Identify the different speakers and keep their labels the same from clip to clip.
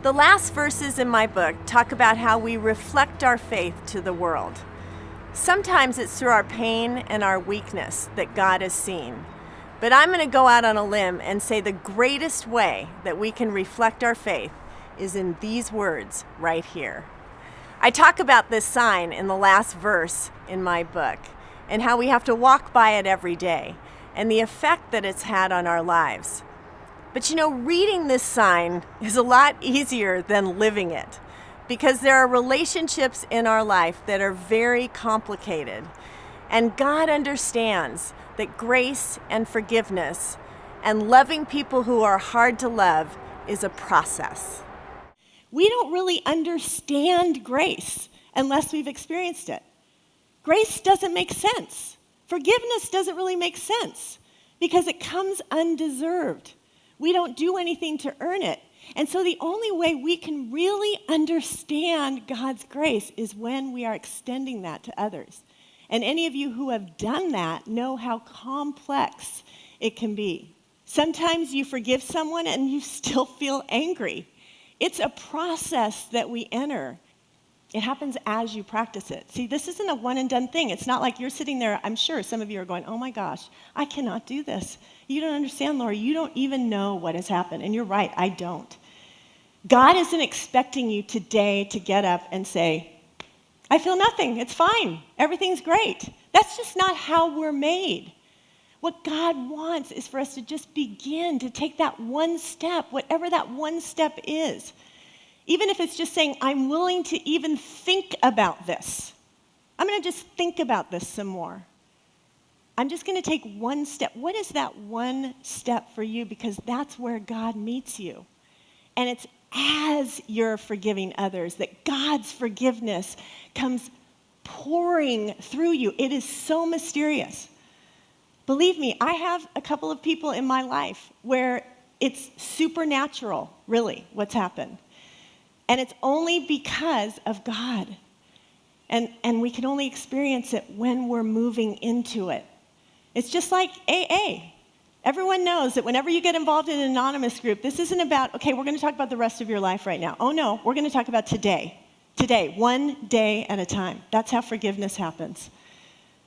Speaker 1: The last verses in my book talk about how we reflect our faith to the world. Sometimes it's through our pain and our weakness that God is seen. But I'm going to go out on a limb and say the greatest way that we can reflect our faith is in these words right here. I talk about this sign in the last verse in my book and how we have to walk by it every day and the effect that it's had on our lives. But reading this sign is a lot easier than living it because there are relationships in our life that are very complicated. And God understands that grace and forgiveness and loving people who are hard to love is a process. We don't really understand grace unless we've experienced it. Grace doesn't make sense. Forgiveness doesn't really make sense because it comes undeserved. We don't do anything to earn it. And so the only way we can really understand God's grace is when we are extending that to others. And any of you who have done that know how complex it can be. Sometimes you forgive someone and you still feel angry. It's a process that we enter. It happens as you practice it. See, this isn't a one and done thing. It's not like you're sitting there. I'm sure some of you are going, oh my gosh, I cannot do this. You don't understand, Laura. You don't even know what has happened. And you're right, I don't. God isn't expecting you today to get up and say, I feel nothing. It's fine. Everything's great. That's just not how we're made. What God wants is for us to just begin to take that one step, whatever that one step is. Even if it's just saying, I'm willing to even think about this. I'm going to just think about this some more. I'm just going to take one step. What is that one step for you? Because that's where God meets you. And it's as you're forgiving others that God's forgiveness comes pouring through you. It is so mysterious. Believe me, I have a couple of people in my life where it's supernatural, really, what's happened. And it's only because of God. And we can only experience it when we're moving into it. It's just like AA. Everyone knows that whenever you get involved in an anonymous group, this isn't about, okay, we're going to talk about the rest of your life right now. Oh no, we're going to talk about today. Today, one day at a time. That's how forgiveness happens.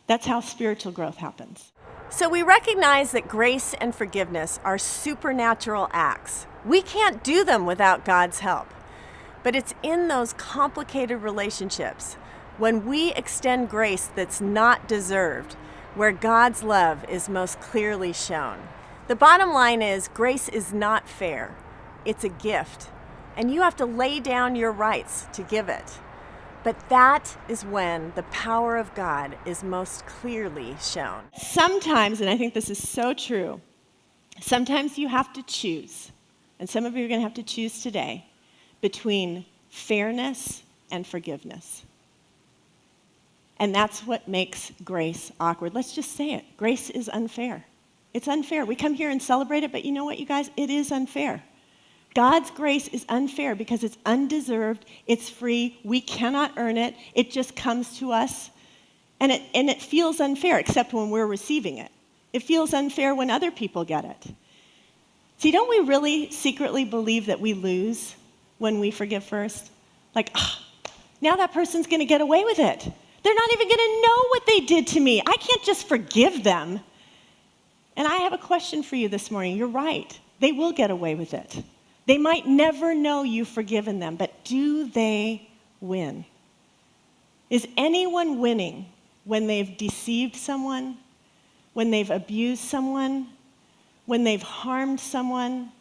Speaker 1: That's how spiritual growth happens. So we recognize that grace and forgiveness are supernatural acts. We can't do them without God's help. But it's in those complicated relationships, when we extend grace that's not deserved, where God's love is most clearly shown. The bottom line is, grace is not fair. It's a gift, and you have to lay down your rights to give it. But that is when the power of God is most clearly shown. Sometimes, and I think this is so true, sometimes you have to choose, and some of you are going to have to choose today, between fairness and forgiveness. And that's what makes grace awkward. Let's just say it. Grace is unfair. It's unfair. We come here and celebrate it, but you know what, you guys? It is unfair. God's grace is unfair because it's undeserved, it's free, we cannot earn it, it just comes to us. And it feels unfair, except when we're receiving it. It feels unfair when other people get it. See, don't we really secretly believe that we lose when we forgive first? Like, now that person's going to get away with it. They're not even going to know what they did to me. I can't just forgive them. And I have a question for you this morning. You're right. They will get away with it. They might never know you've forgiven them, but do they win? Is anyone winning when they've deceived someone, when they've abused someone, when they've harmed someone,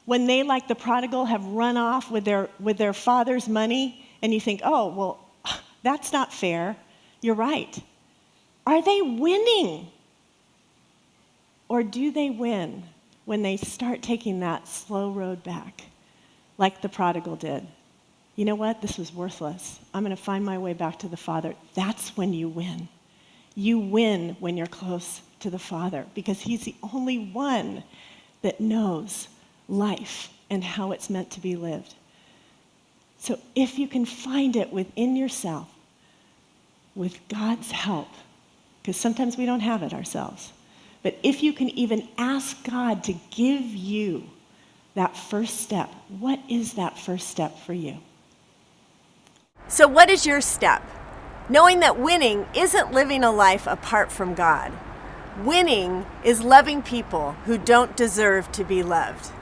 Speaker 1: when they, like the prodigal, have run off with their father's money, and you think, oh, well, that's not fair. You're right. Are they winning? Or do they win when they start taking that slow road back, like the prodigal did? You know what? This was worthless. I'm going to find my way back to the Father. That's when you win. You win when you're close to the Father, because he's the only one that knows life and how it's meant to be lived. So if you can find it within yourself, with God's help, because sometimes we don't have it ourselves, but if you can even ask God to give you
Speaker 2: that first step. What is that first step for you?
Speaker 1: So what is your step? Knowing that winning isn't living a life apart from God. Winning is loving people who don't deserve to be loved.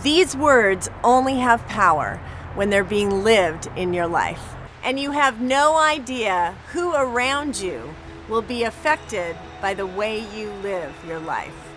Speaker 1: These words only have power when they're being lived in your life. And you have no idea who around you will be affected by the way you live your life.